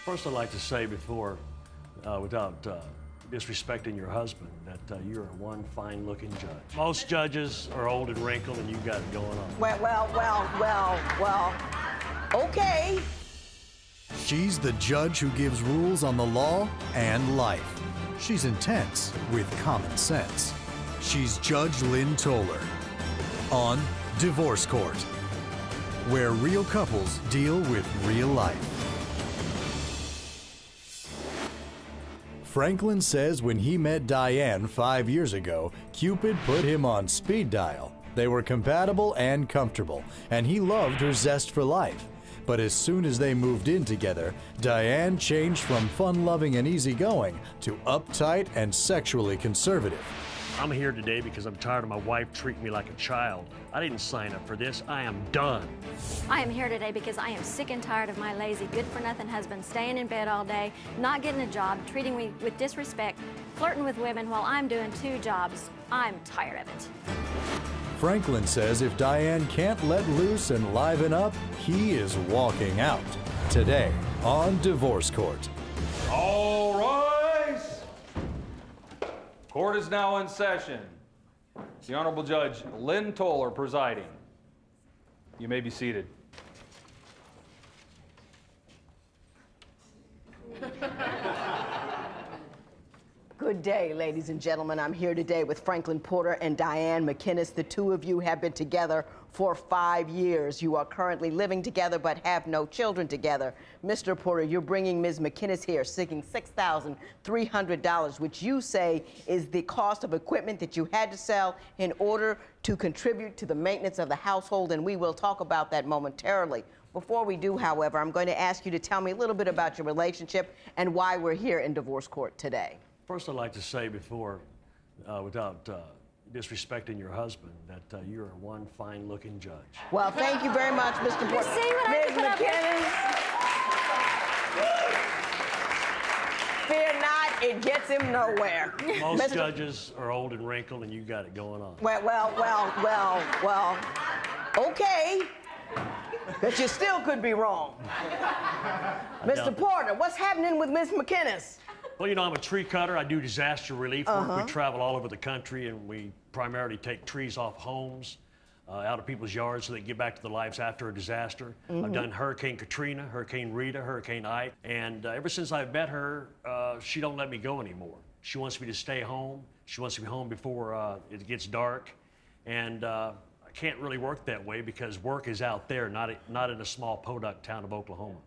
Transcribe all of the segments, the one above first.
First, I'd like to say before, without disrespecting your husband, that you're one fine-looking judge. Most judges are old and wrinkled, and you got it going on. Well, okay. She's the judge who gives rules on the law and life. She's intense with common sense. She's Judge Lynn Toller on Divorce Court, where real couples deal with real life. Franklin says when he met Diane 5 years ago, Cupid put him on speed dial. They were compatible and comfortable, and he loved her zest for life. But as soon as they moved in together, Diane changed from fun-loving and easygoing to uptight and sexually conservative. I'm here today because I'm tired of my wife treating me like a child. I didn't sign up for this. I am done. I am here today because I am sick and tired of my lazy, good-for-nothing husband staying in bed all day, not getting a job, treating me with disrespect, flirting with women while I'm doing 2 jobs. I'm tired of it. Franklin says if Diane can't let loose and liven up, he is walking out. Today on Divorce Court. All rise. Court is now in session. The Honorable Judge Lynn Toller presiding. You may be seated. Good day, ladies and gentlemen. I'm here today with Franklin Porter and Diane Mcinnis. The two of you have been together for 5 years. You are currently living together but have no children together. Mr. Porter, you're bringing Ms. Mcinnis here seeking $6,300, which you say is the cost of equipment that you had to sell in order to contribute to the maintenance of the household, and we will talk about that momentarily. Before we do, however, I'm going to ask you to tell me a little bit about your relationship and why we're here in divorce court today. First, I'd like to say before, without disrespecting your husband, that you're one fine-looking judge. Well, thank you very much, Mr. Porter. See what I Ms. put up Mcinnis. Fear not, it gets him nowhere. Most judges are old and wrinkled, and you got it going on. Well, okay. But you still could be wrong. Mr. Porter, what's happening with Ms. Mcinnis? Well, you know, I'm a tree cutter. I do disaster relief work. We travel all over the country, and we primarily take trees off homes, out of people's yards so they can get back to their lives after a disaster. I've done Hurricane Katrina, Hurricane Rita, Hurricane Ike, and ever since I've met her, she don't let me go anymore. She wants me to stay home. She wants to be home before it gets dark, and I can't really work that way because work is out there, not in a small podunk town of Oklahoma.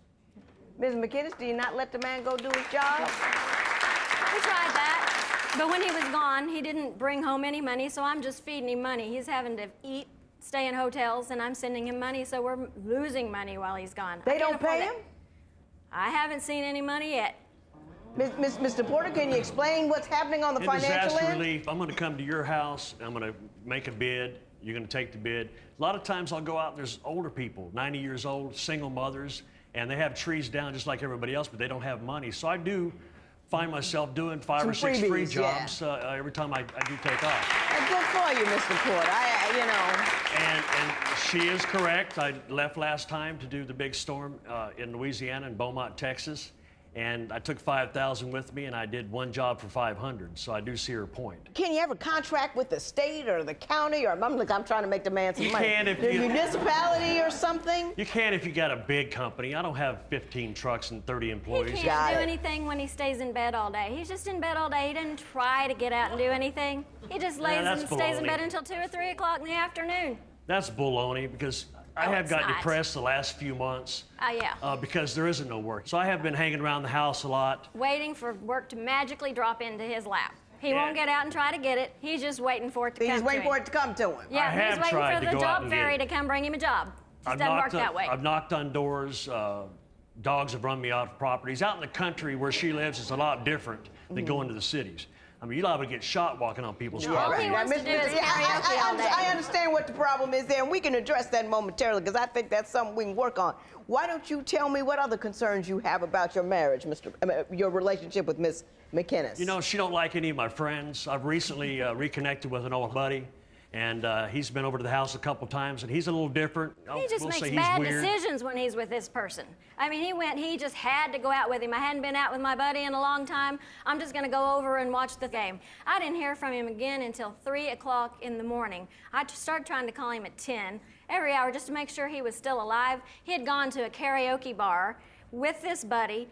Ms. Mcinnis, do you not let the man go do his job? We tried that, but when he was gone, he didn't bring home any money, so I'm just feeding him money. He's having to eat, stay in hotels, and I'm sending him money, so we're losing money while he's gone. They don't pay him? I haven't seen any money yet. Mr. Porter, can you explain what's happening on the financial end? Disaster relief, I'm going to come to your house, I'm going to make a bid, you're going to take the bid. A lot of times I'll go out and there's older people, 90 years old, single mothers, and they have trees down just like everybody else, but they don't have money. So I do find myself doing 5 or 6 free jobs every time I do take off. That's good for you, Mr. Porter. You know. And she is correct. I left last time to do the big storm in Louisiana in Beaumont, Texas. And I took 5,000 with me, and I did 1 job for 500. So I do see her point. Can you ever contract with the state or the county, or I'm trying to make the man some money? You can if the you... municipality or something? You can if you got a big company. I don't have 15 trucks and 30 employees. He can't do anything when he stays in bed all day. He's just in bed all day. He doesn't try to get out and do anything. He just lays and stays in bed until 2 or 3 o'clock in the afternoon. That's baloney, because I have got depressed the last few months. Because there isn't no work. So I have been hanging around the house a lot. Waiting for work to magically drop into his lap. He won't get out and try to get it. He's just waiting for it to come to him. He's waiting for it to come to him. Yeah, he's waiting for the job fairy to come bring him a job. It doesn't work that way. I've knocked on doors. Dogs have run me out of properties. Out in the country where she lives, it's a lot different than going to the cities. I mean, you're liable to get shot walking on people's property. All he wants to do is karaoke all day. I understand what the problem is there, and we can address that momentarily, because I think that's something we can work on. Why don't you tell me what other concerns you have about your marriage, your relationship with Ms. Mcinnis? You know, she don't like any of my friends. I've recently reconnected with an old buddy, And he's been over to the house a couple times, and he's a little different. He just makes bad decisions when he's with this person. I mean, he just had to go out with him. I hadn't been out with my buddy in a long time. I'm just going to go over and watch the game. I didn't hear from him again until 3 o'clock in the morning. I started trying to call him at 10, every hour, just to make sure he was still alive. He had gone to a karaoke bar with this buddy,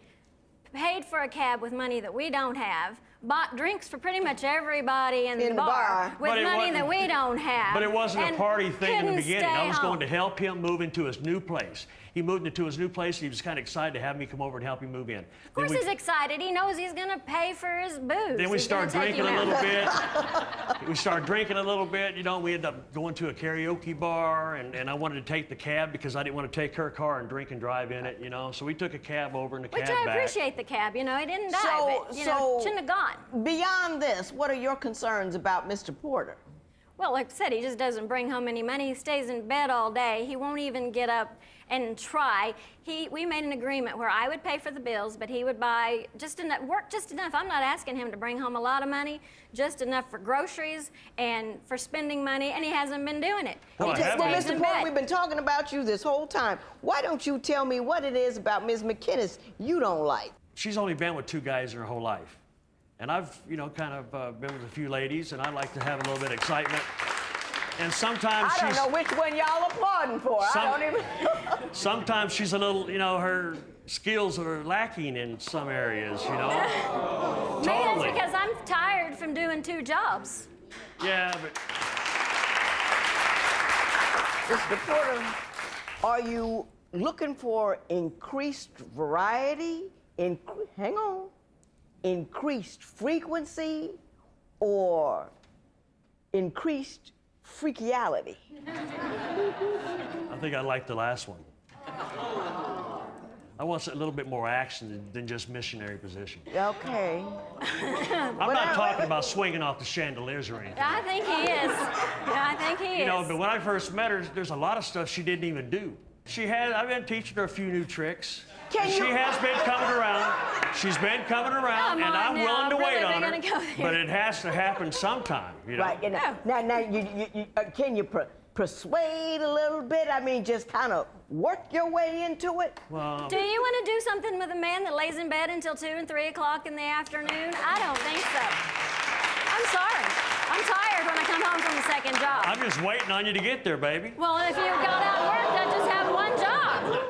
paid for a cab with money that we don't have, bought drinks for pretty much everybody in the bar with money that we don't have. But it wasn't a party thing in the beginning. I was home. going to help him move into his new place. He moved into his new place, and he was kind of excited to have me come over and help him move in. Of course he's excited. He knows he's going to pay for his booze. Then we started drinking a little bit. We started drinking a little bit. You know, we ended up going to a karaoke bar, and I wanted to take the cab because I didn't want to take her car and drink and drive in it, you know. So we took a cab over and a cab back. Which I appreciate the cab, you know. He didn't die, but, you know, shouldn't have gone. Beyond this, what are your concerns about Mr. Porter? Well, like I said, he just doesn't bring home any money. He stays in bed all day. He won't even get up and try. We made an agreement where I would pay for the bills, but he would buy just enough, work just enough. I'm not asking him to bring home a lot of money, just enough for groceries and for spending money, and he hasn't been doing it. Well, Mr. Porter, we've been talking about you this whole time. Why don't you tell me what it is about Ms. Mcinnis you don't like? She's only been with 2 guys in her whole life. And I've, you know, kind of been with a few ladies, and I like to have a little bit of excitement. And sometimes I don't know which one y'all applauding for. I don't even. Sometimes she's a little, you know, her skills are lacking in some areas, you know. Maybe that's because I'm tired from doing 2 jobs. Yeah, but. Mr. Porter, are you looking for increased variety? Hang on. Increased frequency or increased freakiality? I think I like the last one. I want a little bit more action than just missionary position. Okay. I'm not talking about swinging off the chandeliers or anything. I think he is. Yeah, I think he is. You know, but when I first met her, there's a lot of stuff she didn't even do. I've been teaching her a few new tricks. She has been coming around. She's been coming around, and I'm willing to wait on her. But it has to happen sometime, you know. Right. You know, now, can you persuade a little bit? I mean, just kind of work your way into it? Well, do you want to do something with a man that lays in bed until 2 and 3 o'clock in the afternoon? I don't think so. I'm sorry. I'm tired when I come home from the second job. I'm just waiting on you to get there, baby. Well, if you got out of work, I'd just have one job.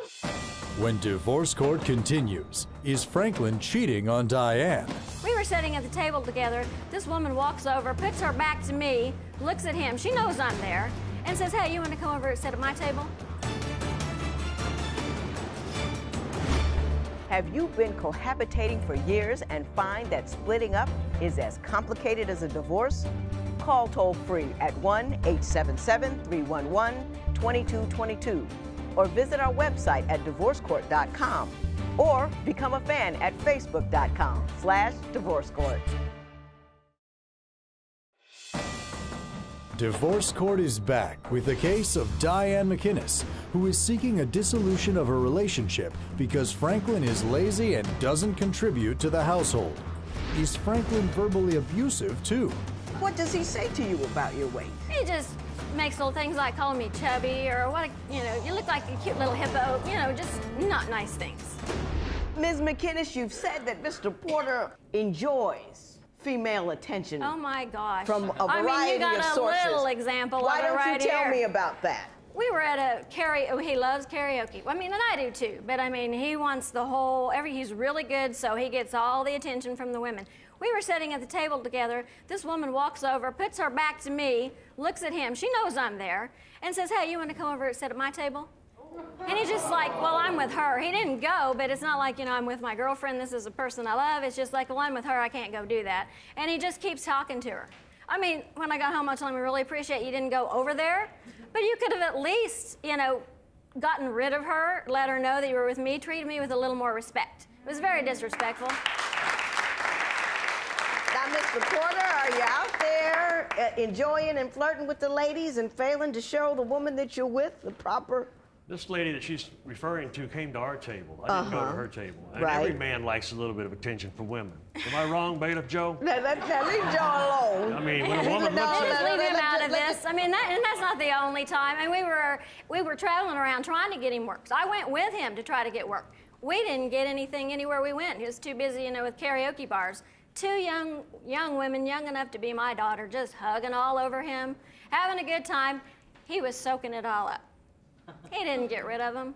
When divorce court continues, is Franklin cheating on Diane? We were sitting at the table together. This woman walks over, puts her back to me, looks at him. She knows I'm there, and says, "Hey, you want to come over and sit at my table?" Have you been cohabitating for years and find that splitting up is as complicated as a divorce? Call toll-free at 1-877-311-2222 or visit our website at divorcecourt.com or become a fan at facebook.com/divorcecourt. Divorce Court is back with the case of Diane Mcinnis, who is seeking a dissolution of her relationship because Franklin is lazy and doesn't contribute to the household. Is Franklin verbally abusive, too? What does he say to you about your weight? He just makes little things like calling me chubby or what, you know, you look like a cute little hippo, you know, just not nice things. Ms. Mcinnis, you've said that Mr. Porter enjoys female attention. Oh my gosh. From a variety of sources. You got a little example Why of it right here. don't you tell me about that? We were at a he loves karaoke. I mean, and I do too, but I mean, he wants the whole, he's really good, so he gets all the attention from the women. We were sitting at the table together. This woman walks over, puts her back to me, looks at him. She knows I'm there, and says, "Hey, you want to come over and sit at my table?" And he's just like, "Well, I'm with her." He didn't go, but it's not like, you know, I'm with my girlfriend. This is a person I love. It's just like, well, I'm with her. I can't go do that. And he just keeps talking to her. I mean, when I got home, I told him, "We really appreciate you didn't go over there, but you could have at least, you know, gotten rid of her, let her know that you were with me, treated me with a little more respect." It was very disrespectful. Now, Mr. Porter, are you out there enjoying and flirting with the ladies and failing to show the woman that you're with the proper This lady that she's referring to came to our table. I didn't go to her table. And Right. every man likes a little bit of attention from women. Am I wrong, Bailiff Joe? Now, leave Joe alone. I mean, when a woman looks Just at... leave him out of this. I mean, and that's not the only time. And we were traveling around trying to get him work. So I went with him to try to get work. We didn't get anything anywhere we went. He was too busy, you know, with karaoke bars. Two young women, young enough to be my daughter, just hugging all over him, having a good time. He was soaking it all up. He didn't get rid of them.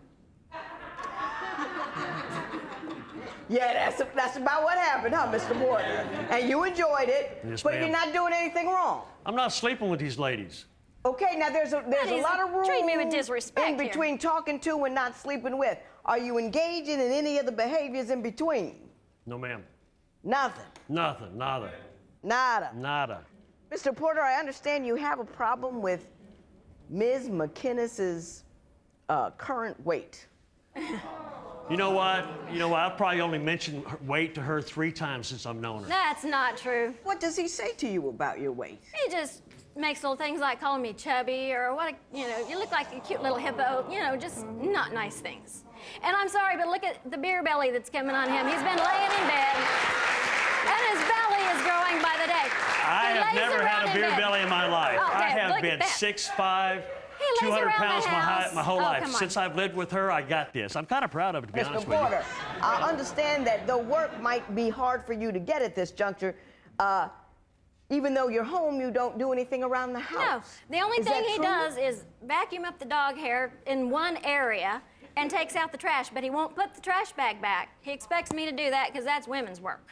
Yeah, that's about what happened, huh, Mr. Porter? And you enjoyed it, Yes, but ma'am. you're not doing anything wrong. I'm not sleeping with these ladies. Okay, now there's a lot of rules treat me with disrespect in between talking to and not sleeping with. Are you engaging in any of the behaviors in between? No, ma'am. Nothing. Nothing. Nada. Nada. Nada. Mr. Porter, I understand you have a problem with Ms. Mcinnis's current weight. You know what? I've probably only mentioned weight to her 3 times since I've known her. That's not true. What does he say to you about your weight? He just makes little things like calling me chubby or you look like a cute little hippo, just not nice things. And I'm sorry, but look at the beer belly that's coming on him. He's been laying in bed, and his belly is growing by the day. I have never had a beer belly in my life. Oh, I Dad, have look at been that. 6'5", He lays 200 around pounds the house. my whole Oh, life. come on. Since I've lived with her, I got this. I'm kind of proud of it, to be Mr. honest with you. Porter, I understand that the work might be hard for you to get at this juncture. Even though you're home, you don't do anything around the No, house. the only Is thing that he true? does is vacuum up the dog hair in one area and takes out the trash, but he won't put the trash bag back. He expects me to do that because that's women's work.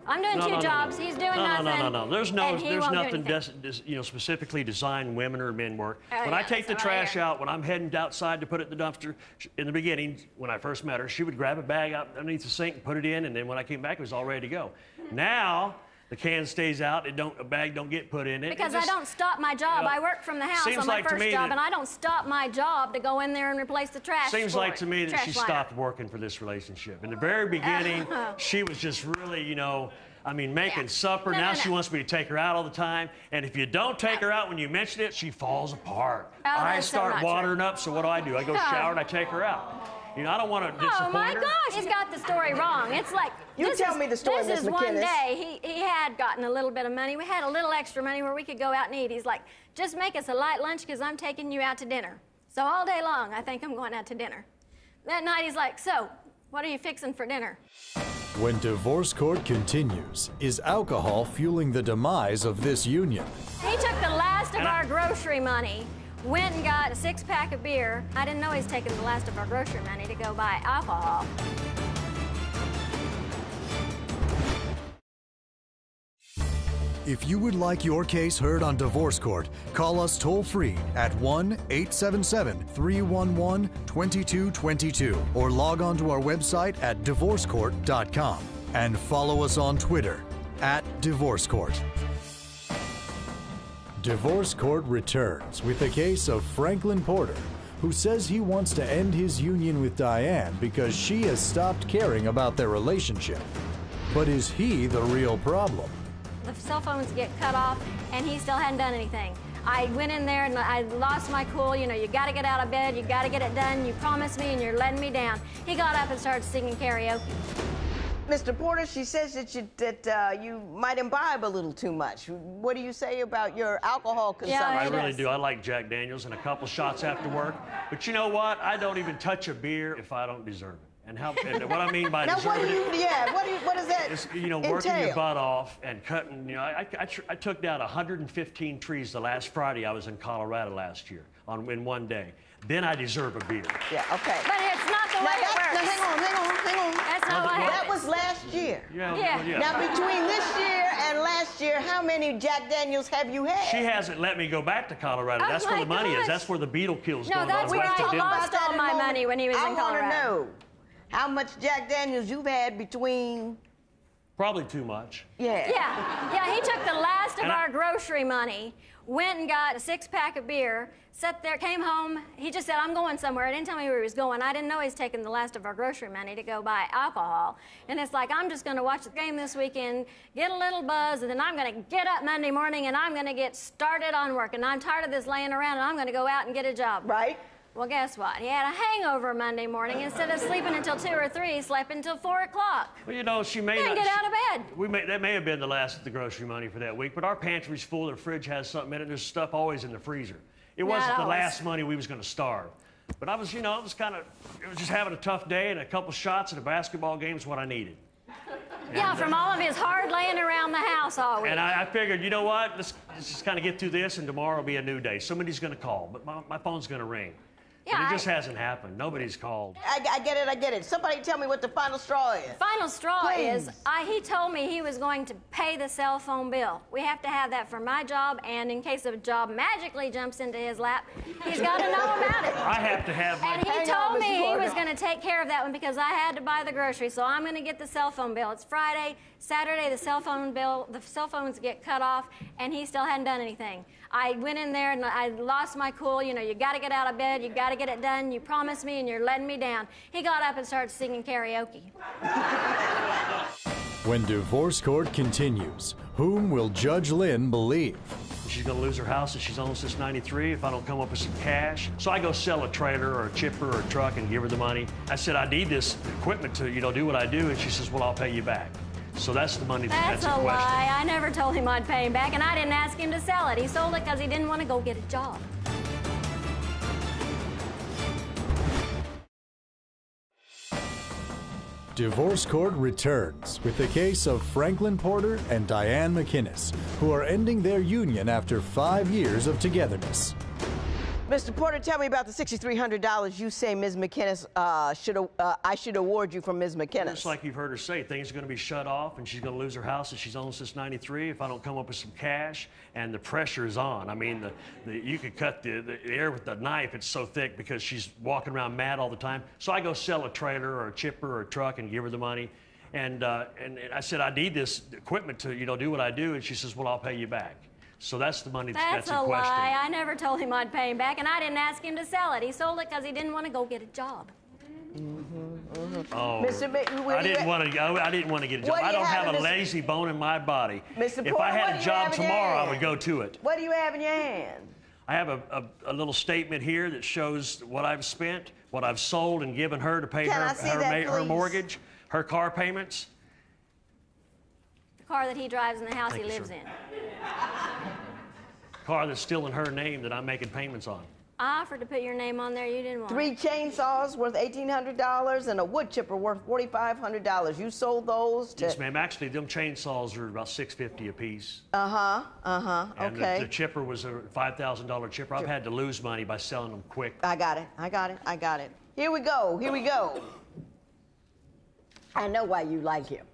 I'm doing two jobs. He's doing nothing. No. There's and he won't do nothing anything. specifically designed women or men work. Oh, When yeah, I take the that's what I trash hear. out, when I'm heading outside to put it in the dumpster, in the beginning, when I first met her, she would grab a bag out underneath the sink and put it in, and then when I came back, it was all ready to go. Now, the can stays out, a bag don't get put in it. Because I don't stop my job. I work from the house seems on my like to first me job, that- and I don't stop my job to go in there and replace the trash. Seems for like it. to me that Trash she liner. stopped working for this relationship. In the very beginning, she was just really, making Yeah. supper. No, Now no, she no. wants me to take her out all the time. And if you don't take her out when you mention it, she falls apart. Oh, I that's so start not true. watering up, so what do? I go shower and I take her out. I don't want to disappoint Oh my her. gosh, he's got the story wrong. It's like You tell me the story, This Miss is one McInnis. day he had gotten a little bit of money. We had a little extra money where we could go out and eat. He's like, just make us a light lunch because I'm taking you out to dinner. So all day long, I think I'm going out to dinner. That night he's like, so what are you fixing for dinner? When divorce court continues, is alcohol fueling the demise of this union? He took the last of our grocery money, went and got a 6-pack of beer. I didn't know he's taking the last of our grocery money to go buy alcohol. If you would like your case heard on Divorce Court, call us toll-free at 1-877-311-2222 or log on to our website at divorcecourt.com and follow us on Twitter at Divorce Court. Divorce Court returns with the case of Franklin Porter, who says he wants to end his union with Diane because she has stopped caring about their relationship. But is he the real problem? The cell phones get cut off, and he still hadn't done anything. I went in there and I lost my cool. You gotta get out of bed, you gotta get it done. You promised me and you're letting me down. He got up and started singing karaoke. Mr. Porter, she says that you might imbibe a little too much. What do you say about your alcohol consumption? Yeah, I It really is. do. I like Jack Daniels and a couple shots after work. But you know what? I don't even touch a beer if I don't deserve it. And what I mean by Now, what deserve do it you? Yeah, what does that is, working entail? your butt off and cutting. I took down 115 trees the last Friday I was in Colorado last year in one day. Then I deserve a beer. Yeah, okay. But it's not the way it works. Now, hang on. That's not what That happens. was last year. Yeah. Well, Now, between this year and last year, how many Jack Daniels have you had? She hasn't let me go back to Colorado. Oh That's where my the money is. gosh. That's where the beetle kill's No, going that's on. where west of I Denver. lost all my money when he was in I want to Colorado. know how much Jack Daniels you've had between. Probably too much. Yeah. Yeah, he took the last of And our grocery money, went and got a 6-pack of beer, sat there, came home. He just said, I'm going somewhere. He didn't tell me where he was going. I didn't know he's taking the last of our grocery money to go buy alcohol. And it's like, I'm just going to watch the game this weekend, get a little buzz, and then I'm going to get up Monday morning and I'm going to get started on work. And I'm tired of this laying around and I'm going to go out and get a job. Right? Well, guess what? He had a hangover Monday morning. Instead of sleeping until 2 or 3, he slept until 4 o'clock. Well, you know, she may Didn't not get out of bed. That may have been the last of the grocery money for that week, but our pantry's full. The fridge has something in it. There's stuff always in the freezer. It wasn't the always. last money we was going to starve. But I was, you know, it was just having a tough day, and a couple shots at a basketball game is what I needed. Yeah, from all of his hard laying around the house all week. And I figured, you know what? Let's just kind of get through this, and tomorrow will be a new day. Somebody's going to call, but my phone's going to ring. Yeah, But it just hasn't happened. Nobody's called. I get it. Somebody tell me what the final straw is. Final straw Please. is, he told me he was going to pay the cell phone bill. We have to have that for my job, and in case a job magically jumps into his lap, he's got to know about it. I have to have my... And he Hang on, told me Mrs. he Porter. was going to take care of that one because I had to buy the groceries, so I'm going to get the cell phone bill. It's Friday. Saturday, the cell phones get cut off, and he still hadn't done anything. I went in there and I lost my cool. You know, you got to get out of bed. You got to get it done. You promised me, and you're letting me down. He got up and started singing karaoke. When divorce court continues, whom will Judge Lynn believe? She's going to lose her house that she's owned since '93 if I don't come up with some cash. So I go sell a trailer or a chipper or a truck and give her the money. I said, I need this equipment to, you know, do what I do. And she says, well, I'll pay you back. So that's the money that's in a question. lie. I never told him I'd pay him back, and I didn't ask him to sell it. He sold it because he didn't want to go get a job. Divorce court returns with the case of Franklin Porter and Diane Mcinnis, who are ending their union after 5 years of togetherness. Mr. Porter, tell me about the $6,300 you say Ms. Mcinnis I should award you from Ms. Mcinnis. Just like you've heard her say, things are going to be shut off, and she's going to lose her house that she's owned since '93 if I don't come up with some cash, and the pressure is on. I mean, you could cut the air with the knife. It's so thick because she's walking around mad all the time. So I go sell a trailer or a chipper or a truck and give her the money. And I said, I need this equipment to, you know, do what I do. And she says, well, I'll pay you back. So that's the money that's in a question. lie. I never told him I'd pay him back, and I didn't ask him to sell it. He sold it because he didn't want to go get a job. Oh, Mr. I didn't want to get a job. I don't have a lazy bone in my body. Mr. If Porter, I what had do a you job have in your tomorrow, I hand? would go to it. What do you have in your hand? I have a little statement here that shows what I've spent, what I've sold and given her to pay Can I see that, her please? mortgage, her car payments. The car that he drives and the house Thank he you, lives sir. in. Car that's still in her name that I'm making payments on. I offered to put your name on there. You didn't want 3 it. chainsaws worth $1,800 and a wood chipper worth $4,500. You sold those to... Yes, ma'am. Actually, them chainsaws are about $650 a piece. And okay. The chipper was a $5,000 chipper. I've had to lose money by selling them quick. I got it. Here we go. I know why you like him.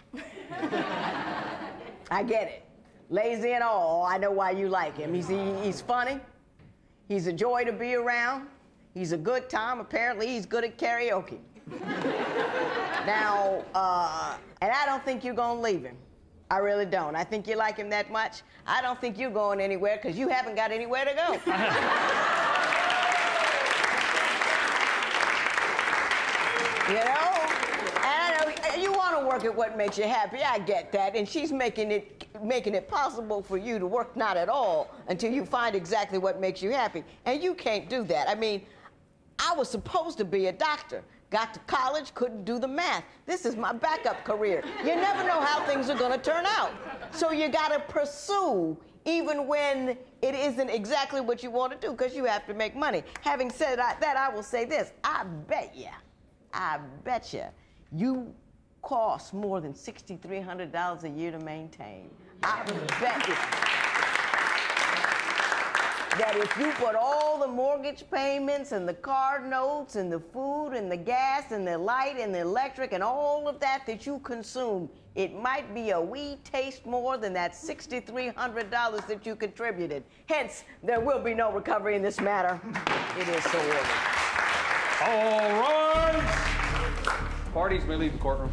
I get it. Lazy and all, I know why you like him. He's funny. He's a joy to be around. He's a good time. Apparently, he's good at karaoke. Now, and I don't think you're gonna leave him. I really don't. I think you like him that much. I don't think you're going anywhere because you haven't got anywhere to go. You know? And I know you want to work at what makes you happy. I get that. And she's making it possible for you to work not at all until you find exactly what makes you happy. And you can't do that. I mean, I was supposed to be a doctor. Got to college, couldn't do the math. This is my backup career. You never know how things are going to turn out. So you got to pursue even when it isn't exactly what you want to do because you have to make money. Having said that, I will say this. I bet you, you cost more than $6,300 a year to maintain. I bet you that if you put all the mortgage payments and the car notes and the food and the gas and the light and the electric and all of that you consume, it might be a wee taste more than that $6,300 that you contributed. Hence, there will be no recovery in this matter. It is so ordered. All right. Parties may leave the courtroom.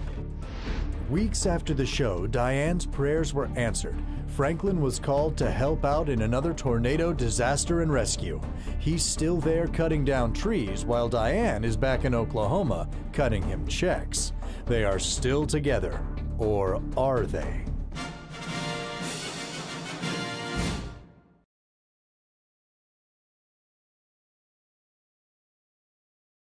Weeks after the show, Diane's prayers were answered. Franklin was called to help out in another tornado disaster and rescue. He's still there cutting down trees while Diane is back in Oklahoma cutting him checks. They are still together, or are they?